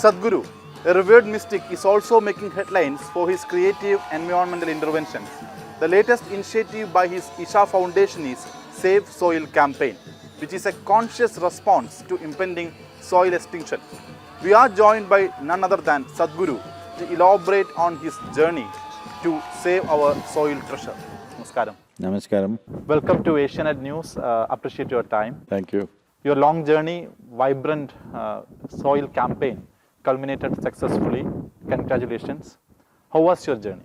Sadhguru, a revered mystic, is also making headlines for his creative environmental interventions. The latest initiative by his Isha Foundation is Save Soil campaign, which is a conscious response to impending soil extinction. We are joined by none other than Sadhguru to elaborate on his journey to save our soil treasure. Namaskaram. Namaskaram. Welcome to Asianet News. Appreciate your time. Thank you. Your long journey, vibrant soil campaign culminated successfully. Congratulations. How was your journey?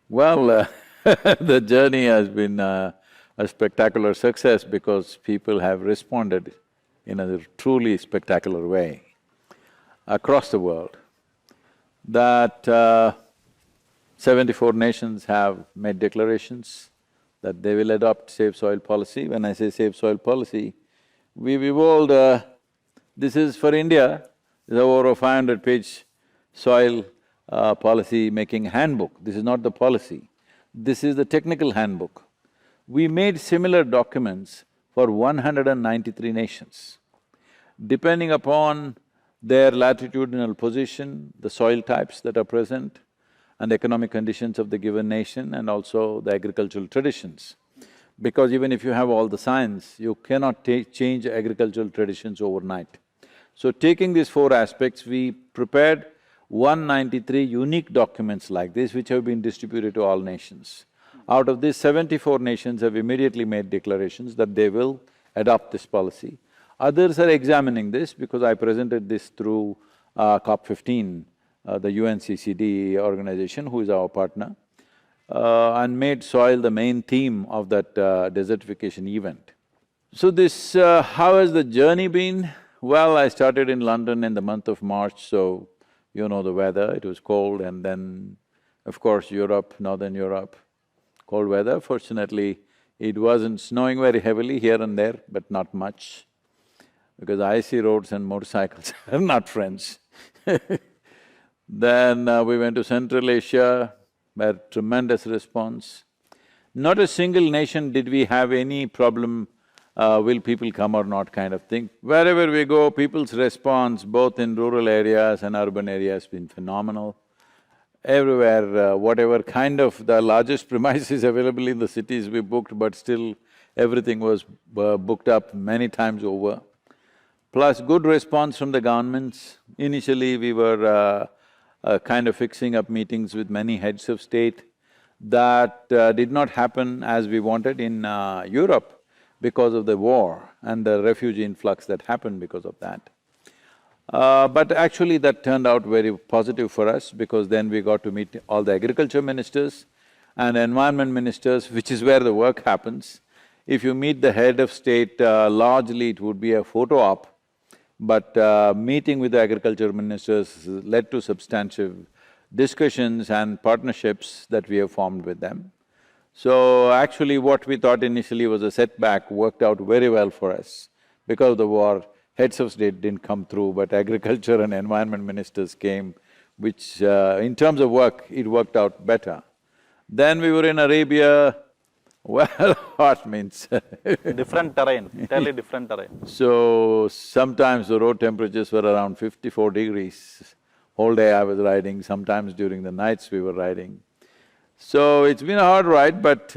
Well, the journey has been a spectacular success because people have responded in a truly spectacular way across the world. That 74 nations have made declarations that they will adopt safe soil policy. When I say safe soil policy, we've evolved this is for India, it's over a 500-page soil policy making handbook. This is not the policy, this is the technical handbook. We made similar documents for 193 nations. Depending upon their latitudinal position, the soil types that are present, and the economic conditions of the given nation and also the agricultural traditions. Because even if you have all the science, you cannot change agricultural traditions overnight. So taking these four aspects, we prepared 193 unique documents like this, which have been distributed to all nations. Out of these, 74 nations have immediately made declarations that they will adopt this policy. Others are examining this because I presented this through COP15, the UNCCD organization, who is our partner, and made soil the main theme of that desertification event. So this… how has the journey been? Well, I started in London in the month of March, so you know the weather, it was cold, and then of course Europe, Northern Europe, cold weather. Fortunately, it wasn't snowing very heavily here and there, but not much, because icy roads and motorcycles are not friends. Then we went to Central Asia, had tremendous response. Not a single nation did we have any problem, will people come or not kind of thing. Wherever we go, people's response, both in rural areas and urban areas, has been phenomenal. Everywhere, whatever kind of… the largest premises available in the cities we booked, but still everything was booked up many times over. Plus good response from the governments. Initially, we were kind of fixing up meetings with many heads of state. That did not happen as we wanted in Europe because of the war and the refugee influx that happened because of that. But actually that turned out very positive for us because then we got to meet all the agriculture ministers and environment ministers, which is where the work happens. If you meet the head of state, largely it would be a photo op, but meeting with the agriculture ministers led to substantive discussions and partnerships that we have formed with them. So actually what we thought initially was a setback worked out very well for us. Because of the war, heads of state didn't come through, but agriculture and environment ministers came, which in terms of work, it worked out better. Then we were in Arabia. Well, hot means Different terrain, entirely different terrain. So, sometimes the road temperatures were around 54 degrees. Whole day I was riding, sometimes during the nights we were riding. So, it's been a hard ride, but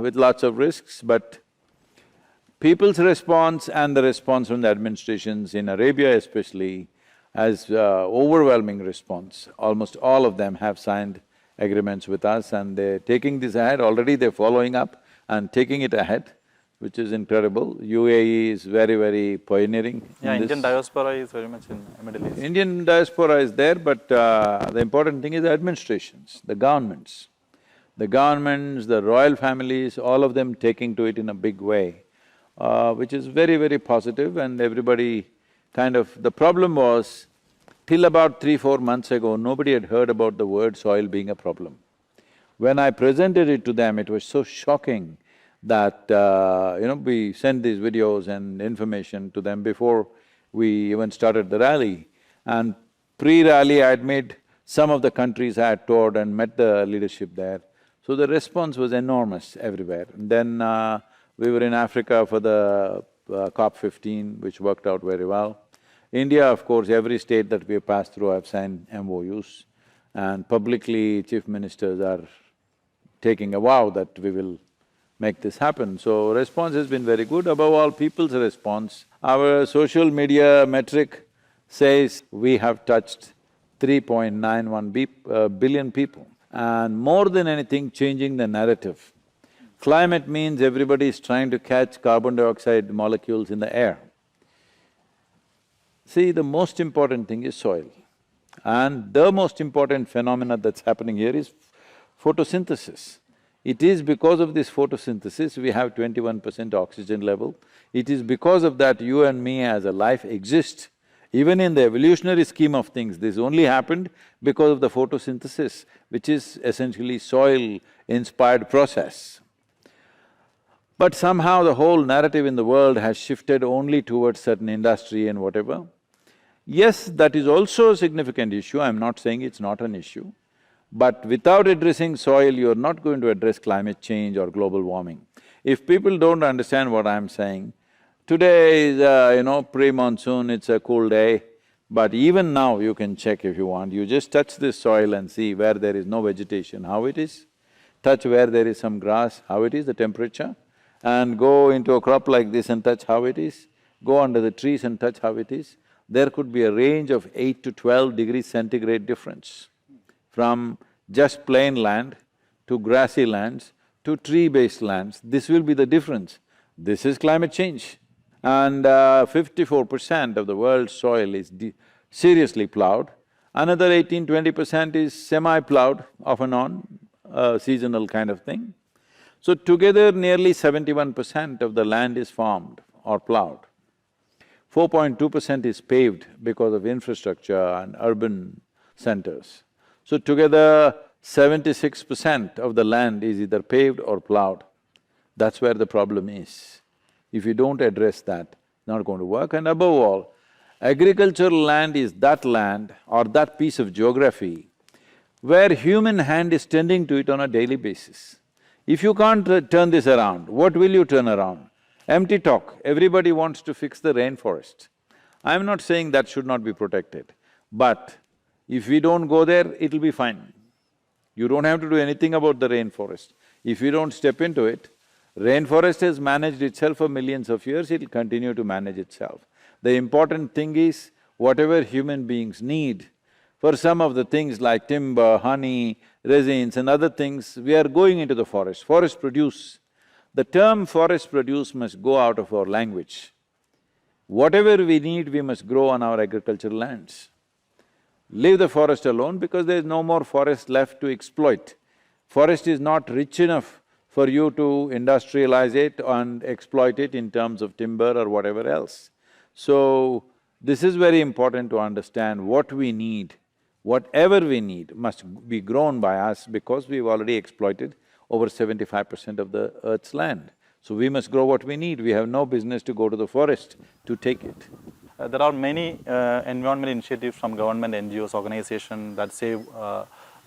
with lots of risks, but people's response and the response from the administrations in Arabia especially has overwhelming response. Almost all of them have signed agreements with us and they're taking this ahead. Already they're following up and taking it ahead, which is incredible. UAE is very pioneering. Yeah, Indian diaspora is very much in the Middle East. Indian diaspora is there, but the important thing is the administrations, the governments. The governments, the royal families, all of them taking to it in a big way, which is very positive, and everybody kind of… the problem was, till about 3-4 months ago, nobody had heard about the word soil being a problem. When I presented it to them, it was so shocking that, we sent these videos and information to them before we even started the rally. And pre-rally, I had made some of the countries I had toured and met the leadership there. So the response was enormous everywhere. And then we were in Africa for the COP15, which worked out very well. India, of course, every state that we have passed through have signed MOUs, and publicly chief ministers are taking a vow that we will make this happen. So response has been very good. Above all, people's response. Our social media metric says we have touched 3.91 billion people, and more than anything, changing the narrative. Climate means everybody is trying to catch carbon dioxide molecules in the air. See, the most important thing is soil. And the most important phenomena that's happening here is photosynthesis. It is because of this photosynthesis we have 21% oxygen level. It is because of that you and me as a life exist. Even in the evolutionary scheme of things, this only happened because of the photosynthesis, which is essentially soil-inspired process. But somehow the whole narrative in the world has shifted only towards certain industry and whatever. Yes, that is also a significant issue, I'm not saying it's not an issue. But without addressing soil, you're not going to address climate change or global warming. If people don't understand what I'm saying, today is, pre-monsoon, it's a cool day, but even now you can check if you want, you just touch this soil and see where there is no vegetation, how it is. Touch where there is some grass, how it is, the temperature. And go into a crop like this and touch how it is. Go under the trees and touch how it is. There could be a range of 8 to 12 degrees centigrade difference from just plain land to grassy lands to tree-based lands. This will be the difference. This is climate change. And 54% of the world's soil is seriously plowed. Another 18–20% is semi-plowed, off and on, seasonal kind of thing. So together nearly 71% of the land is farmed or plowed. 4.2% is paved because of infrastructure and urban centers. So together 76% of the land is either paved or plowed. That's where the problem is. If you don't address that, it's not going to work. And above all, agricultural land is that land or that piece of geography where human hand is tending to it on a daily basis. If you can't turn this around, what will you turn around? Empty talk. Everybody wants to fix the rainforest. I'm not saying that should not be protected, but if we don't go there, it'll be fine. You don't have to do anything about the rainforest. If you don't step into it, rainforest has managed itself for millions of years, it'll continue to manage itself. The important thing is, whatever human beings need, for some of the things like timber, honey, resins and other things, we are going into the forest. Forest produce. The term forest produce must go out of our language. Whatever we need, we must grow on our agricultural lands. Leave the forest alone because there is no more forest left to exploit. Forest is not rich enough for you to industrialize it and exploit it in terms of timber or whatever else. So, this is very important to understand what we need. Whatever we need must be grown by us because we've already exploited over 75% of the earth's land. So we must grow what we need, we have no business to go to the forest to take it. There are many environmental initiatives from government, NGOs, organizations that save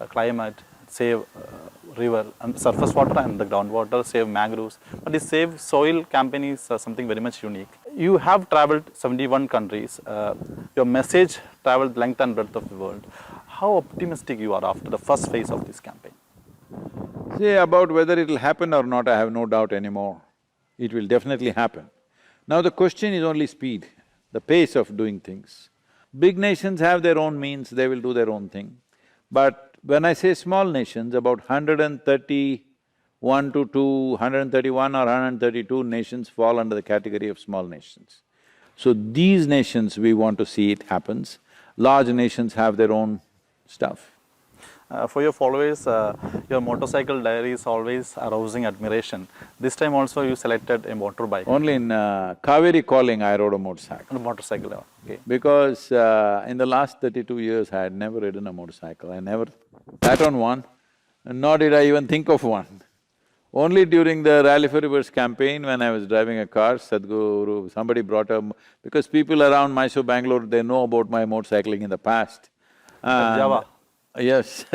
climate, save river and surface water and the groundwater, save mangroves. But the Save Soil campaign is something very much unique. You have traveled 71 countries, your message traveled length and breadth of the world. How optimistic you are after the first phase of this campaign? See, about whether it'll happen or not, I have no doubt anymore. It will definitely happen. Now the question is only speed, the pace of doing things. Big nations have their own means, they will do their own thing. But when I say small nations, about 131 or 132 nations fall under the category of small nations. So these nations, we want to see it happens. Large nations have their own stuff. For your followers, your motorcycle diary is always arousing admiration. This time also you selected a motorbike. Only in Kaveri calling I rode a motorcycle. A motorcycle, okay. Because in the last 32 years I had never ridden a motorcycle, I never sat on one, nor did I even think of one. Only during the Rally for Rivers campaign when I was driving a car, Sadhguru, somebody brought a… because people around Mysore, Bangalore, they know about my motorcycling in the past. Java. Yes,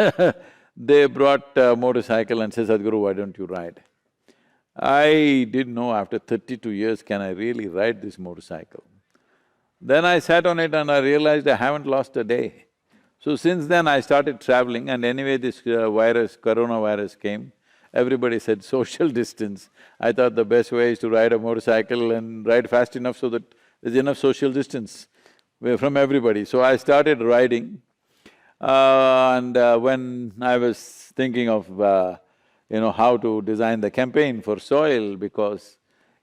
they brought a motorcycle and said, Sadhguru, why don't you ride? I didn't know after 32 years, can I really ride this motorcycle? Then I sat on it and I realized I haven't lost a day. So since then I started traveling, and anyway this coronavirus came, everybody said social distance. I thought the best way is to ride a motorcycle and ride fast enough so that there's enough social distance from everybody. So I started riding, when I was thinking of, how to design the campaign for soil, because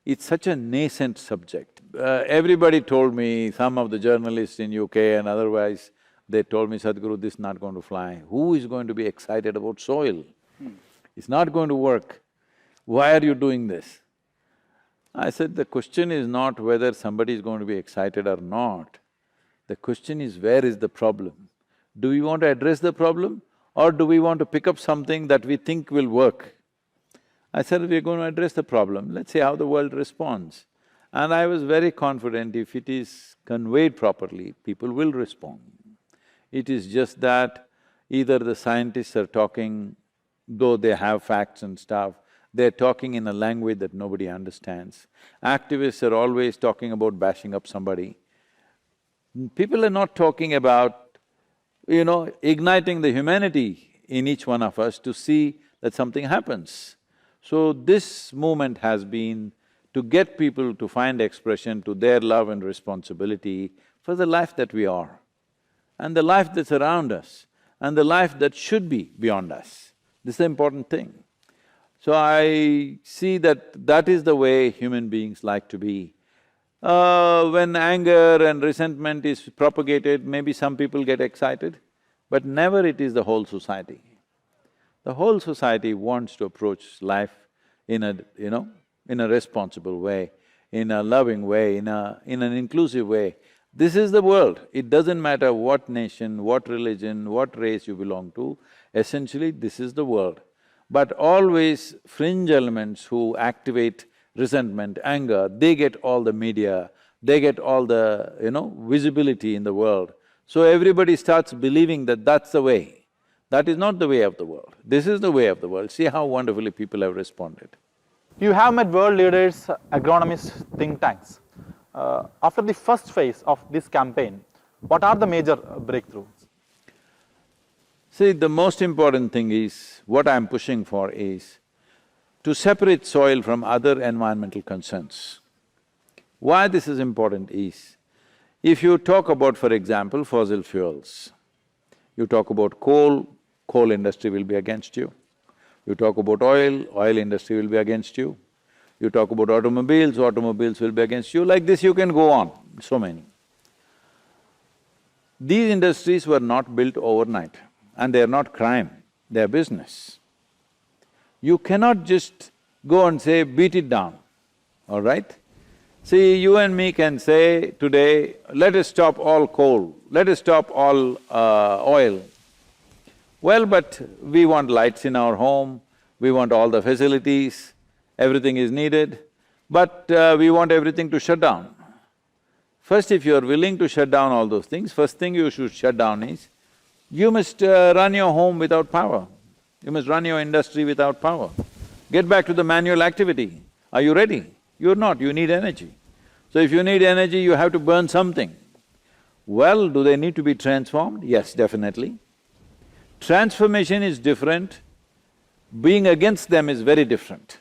it's such a nascent subject. Everybody told me, some of the journalists in UK and otherwise, they told me, Sadhguru, this is not going to fly. Who is going to be excited about soil? It's not going to work. Why are you doing this? I said, the question is not whether somebody is going to be excited or not. The question is, where is the problem? Do we want to address the problem, or do we want to pick up something that we think will work? I said, we're going to address the problem, let's see how the world responds. And I was very confident if it is conveyed properly, people will respond. It is just that either the scientists are talking, though they have facts and stuff, they're talking in a language that nobody understands. Activists are always talking about bashing up somebody. People are not talking about, igniting the humanity in each one of us to see that something happens. So this movement has been to get people to find expression to their love and responsibility for the life that we are, and the life that's around us, and the life that should be beyond us. This is the important thing. So I see that that is the way human beings like to be. When anger and resentment is propagated, maybe some people get excited, but never it is the whole society. The whole society wants to approach life in a responsible way, in a loving way, in an inclusive way. This is the world. It doesn't matter what nation, what religion, what race you belong to, essentially this is the world. But always fringe elements who activate resentment, anger, they get all the media, they get all the, visibility in the world. So everybody starts believing that that's the way. That is not the way of the world. This is the way of the world. See how wonderfully people have responded. You have met world leaders, agronomists, think tanks. After the first phase of this campaign, what are the major breakthroughs? See, the most important thing is, what I'm pushing for is to separate soil from other environmental concerns. Why this is important is, if you talk about, for example, fossil fuels, you talk about coal, coal industry will be against you. You talk about oil, oil industry will be against you. You talk about automobiles, automobiles will be against you. Like this you can go on, so many. These industries were not built overnight, and they are not crime, they are business. You cannot just go and say, beat it down, all right? See, you and me can say today, let us stop all coal, let us stop all oil. Well, but we want lights in our home, we want all the facilities, everything is needed, but we want everything to shut down. First, if you are willing to shut down all those things, first thing you should shut down is, you must run your home without power. You must run your industry without power. Get back to the manual activity. Are you ready? You're not, you need energy. So if you need energy, you have to burn something. Well, do they need to be transformed? Yes, definitely. Transformation is different, being against them is very different.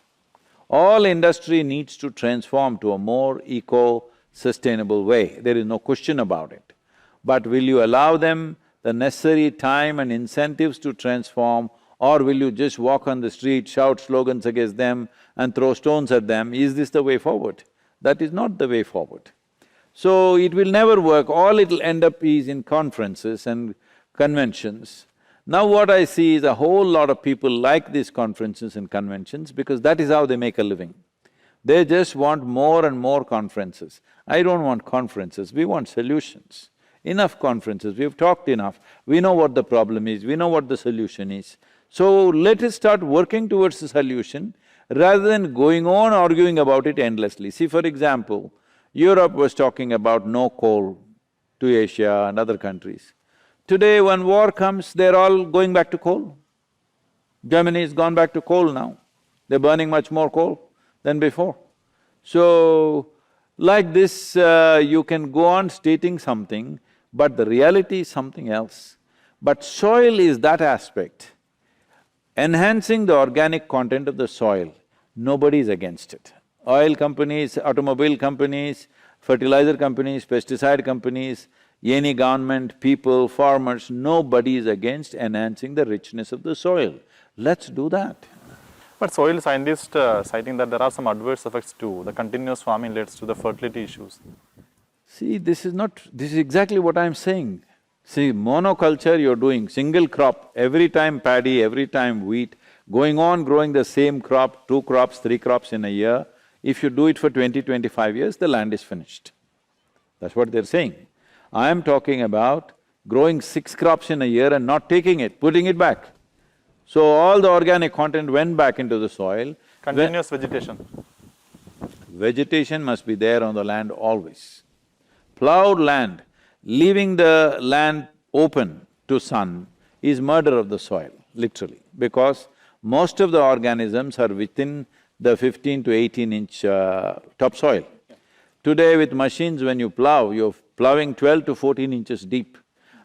All industry needs to transform to a more eco-sustainable way, there is no question about it. But will you allow them the necessary time and incentives to transform, or will you just walk on the street, shout slogans against them and throw stones at them? Is this the way forward? That is not the way forward. So it will never work, all it'll end up is in conferences and conventions. Now what I see is a whole lot of people like these conferences and conventions because that is how they make a living. They just want more and more conferences. I don't want conferences, we want solutions. Enough conferences, we've talked enough, we know what the problem is, we know what the solution is. So let us start working towards the solution rather than going on arguing about it endlessly. See, for example, Europe was talking about no coal to Asia and other countries. Today when war comes, they're all going back to coal. Germany's gone back to coal now, they're burning much more coal than before. So, Like this, you can go on stating something, but the reality is something else. But soil is that aspect. Enhancing the organic content of the soil, nobody is against it. Oil companies, automobile companies, fertilizer companies, pesticide companies, any government, people, farmers, nobody is against enhancing the richness of the soil. Let's do that. But soil scientists citing that there are some adverse effects too. The continuous farming leads to the fertility issues. See, this is exactly what I'm saying. See, monoculture you're doing, single crop, every time paddy, every time wheat, going on growing the same crop, 2 crops, 3 crops in a year, if you do it for 20, 25 years, the land is finished. That's what they're saying. I am talking about growing 6 crops in a year and not taking it, putting it back. So all the organic content went back into the soil. Continuous vegetation. Vegetation must be there on the land always. Plowed land, leaving the land open to sun is murder of the soil, literally, because most of the organisms are within the 15 to 18-inch topsoil. Today with machines, when you plow, you're plowing 12 to 14 inches deep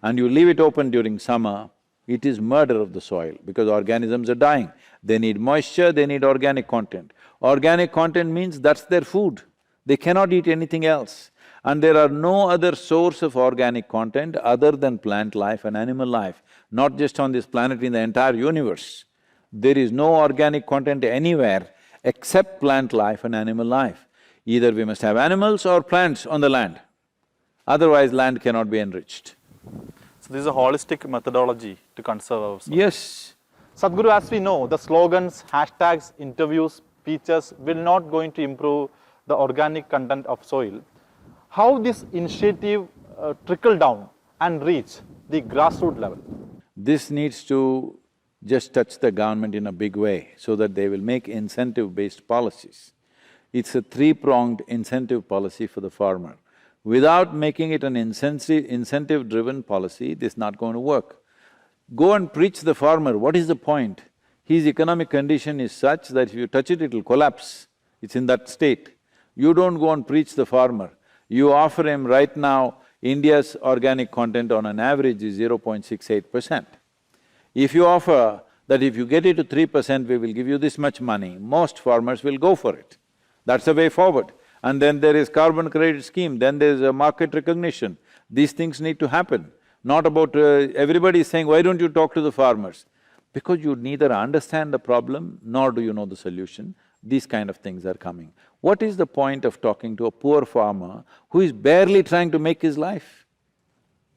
and you leave it open during summer, it is murder of the soil because organisms are dying. They need moisture, they need organic content. Organic content means that's their food. They cannot eat anything else. And there are no other source of organic content other than plant life and animal life, not just on this planet, in the entire universe. There is no organic content anywhere except plant life and animal life. Either we must have animals or plants on the land, otherwise land cannot be enriched. So this is a holistic methodology to conserve our soil. Yes. Sadhguru, as we know, the slogans, hashtags, interviews, speeches will not going to improve the organic content of soil. How this initiative trickle down and reach the grassroots level? This needs to just touch the government in a big way so that they will make incentive-based policies. It's a 3-pronged incentive policy for the farmer. Without making it an incentive-driven policy, this is not going to work. Go and preach the farmer, what is the point? His economic condition is such that if you touch it, it'll collapse. It's in that state. You don't go and preach the farmer. You offer him right now, India's organic content on an average is 0.68%. If you offer that if you get it to 3%, we will give you this much money, most farmers will go for it. That's the way forward. And then there is carbon credit scheme, then there is a market recognition. These things need to happen. Not about… everybody is saying, why don't you talk to the farmers? Because you neither understand the problem, nor do you know the solution. These kind of things are coming. What is the point of talking to a poor farmer who is barely trying to make his life?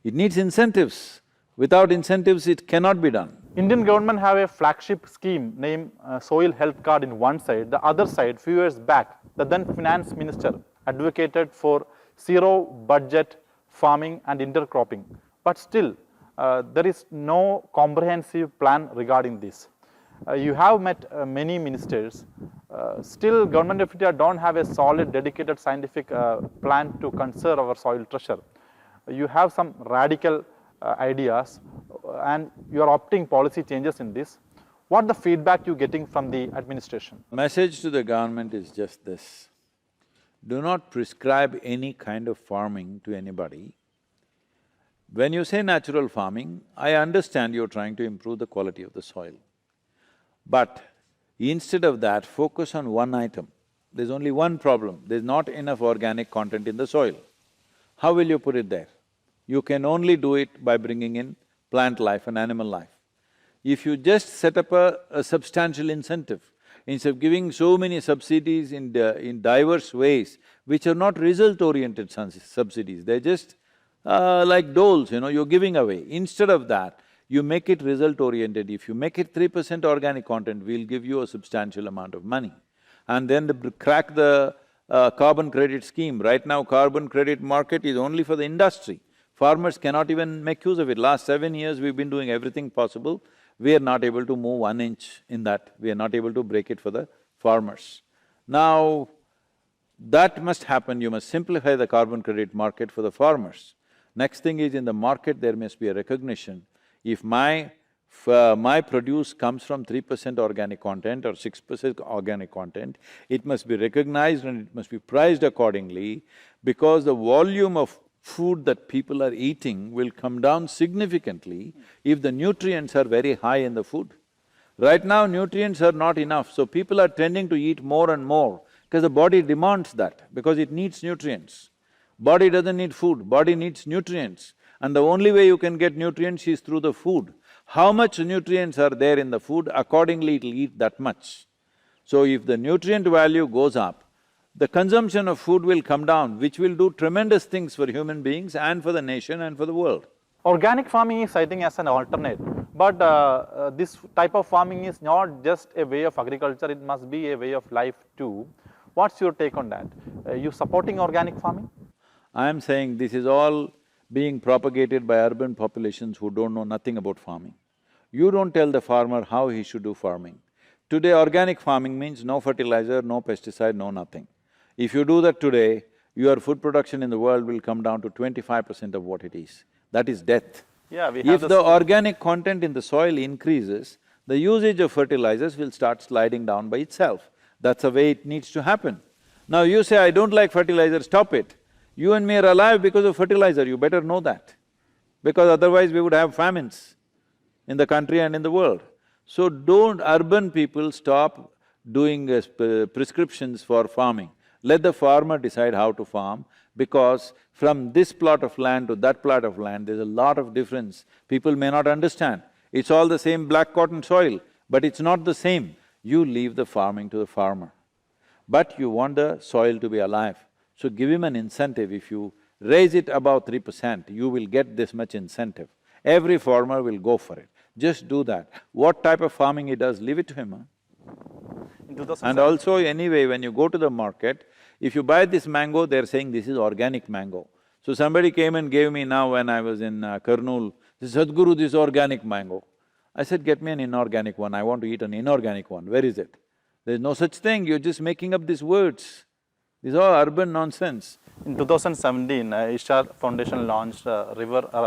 It needs incentives. Without incentives, it cannot be done. Indian government have a flagship scheme named Soil Health Card in one side. The other side, few years back, the then finance minister advocated for zero budget farming and intercropping. But still, there is no comprehensive plan regarding this. You have met many ministers, still government of India don't have a solid dedicated scientific plan to conserve our soil treasure. You have some radical ideas and you are opting policy changes in this. What the feedback you're getting from the administration? Message to the government is just this: do not prescribe any kind of farming to anybody. When you say natural farming, I understand you're trying to improve the quality of the soil. But instead of that, focus on one item. There's only one problem, there's not enough organic content in the soil. How will you put it there? You can only do it by bringing in plant life and animal life. If you just set up a substantial incentive, instead of giving so many subsidies in diverse ways, which are not result-oriented subsidies, they're just like doles, you're giving away. Instead of that, you make it result-oriented. If you make it 3% organic content, we'll give you a substantial amount of money. And then crack the carbon credit scheme. Right now, carbon credit market is only for the industry. Farmers cannot even make use of it. Last 7 years, we've been doing everything possible. We are not able to move 1 inch in that. We are not able to break it for the farmers. Now, that must happen. You must simplify the carbon credit market for the farmers. Next thing is, in the market, there must be a recognition. If my my produce comes from 3% organic content or 6% organic content, it must be recognized and it must be priced accordingly, because the volume of food that people are eating will come down significantly if the nutrients are very high in the food. Right now, nutrients are not enough, so people are tending to eat more and more because the body demands that, because it needs nutrients. Body doesn't need food, body needs nutrients, and the only way you can get nutrients is through the food. How much nutrients are there in the food, accordingly it'll eat that much. So if the nutrient value goes up, the consumption of food will come down, which will do tremendous things for human beings and for the nation and for the world. Organic farming is, I think, as an alternate, but this type of farming is not just a way of agriculture, it must be a way of life too. What's your take on that? You supporting organic farming? I am saying this is all being propagated by urban populations who don't know nothing about farming. You don't tell the farmer how he should do farming. Today, organic farming means no fertilizer, no pesticide, no nothing. If you do that today, your food production in the world will come down to 25% of what it is. That is death. Yeah, we have If the organic content in the soil increases, the usage of fertilizers will start sliding down by itself. That's the way it needs to happen. Now you say, I don't like fertilizer, stop it. You and me are alive because of fertilizer, you better know that. Because otherwise we would have famines in the country and in the world. So don't urban people stop doing prescriptions for farming. Let the farmer decide how to farm, because from this plot of land to that plot of land, there's a lot of difference. People may not understand. It's all the same black cotton soil, but it's not the same. You leave the farming to the farmer. But you want the soil to be alive, so give him an incentive. If you raise it above 3%, you will get this much incentive. Every farmer will go for it. Just do that. What type of farming he does, leave it to him, huh? And also, anyway, when you go to the market, if you buy this mango, they're saying this is organic mango. So somebody came and gave me now when I was in Kurnool, this Sadhguru, this organic mango. I said, get me an inorganic one, I want to eat an inorganic one, where is it? There's no such thing, you're just making up these words. These are urban nonsense. In 2017, Isha Foundation launched a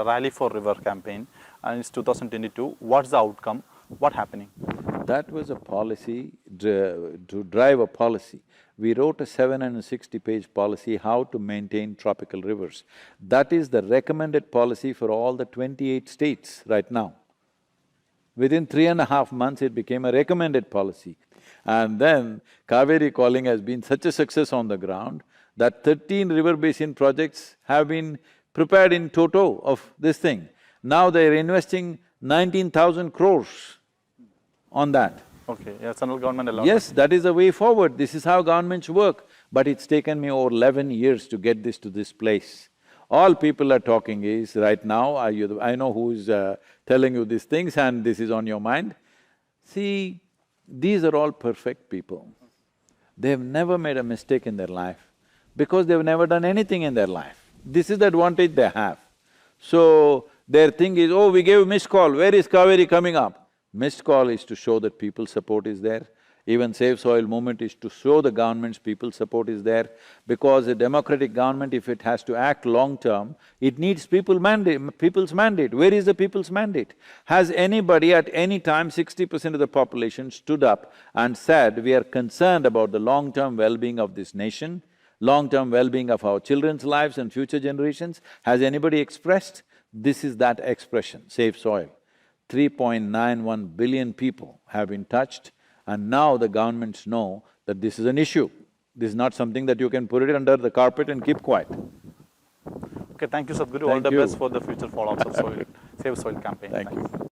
Rally for River campaign, and it's 2022. What's the outcome? What's happening? That was a policy, to drive a policy. We wrote a 760-page policy how to maintain tropical rivers. That is the recommended policy for all the 28 states right now. Within 3.5 months, it became a recommended policy. And then Kaveri calling has been such a success on the ground that 13 river basin projects have been prepared in toto of this thing. Now they're investing 19,000 crores on that. Okay, yeah, central government allowed. Yes, that is the way forward, this is how governments work. But it's taken me over 11 years to get this to this place. All people are talking is, right now, I know who is telling you these things and this is on your mind. See, these are all perfect people. They've never made a mistake in their life because they've never done anything in their life. This is the advantage they have. So, their thing is, oh, we gave missed call, where is Kaveri coming up? Missed call is to show that people's support is there. Even Save Soil movement is to show the government's people's support is there, because a democratic government, if it has to act long-term, it needs people's mandate. Where is the people's mandate? Has anybody at any time, 60% of the population stood up and said, we are concerned about the long-term well-being of this nation, long-term well-being of our children's lives and future generations? Has anybody expressed? This is that expression, Save Soil. 3.91 billion people have been touched, and now the governments know that this is an issue. This is not something that you can put it under the carpet and keep quiet. Okay, thank you, Sadhguru. All the best for the future follow-ups of Save Soil campaign. Thank you.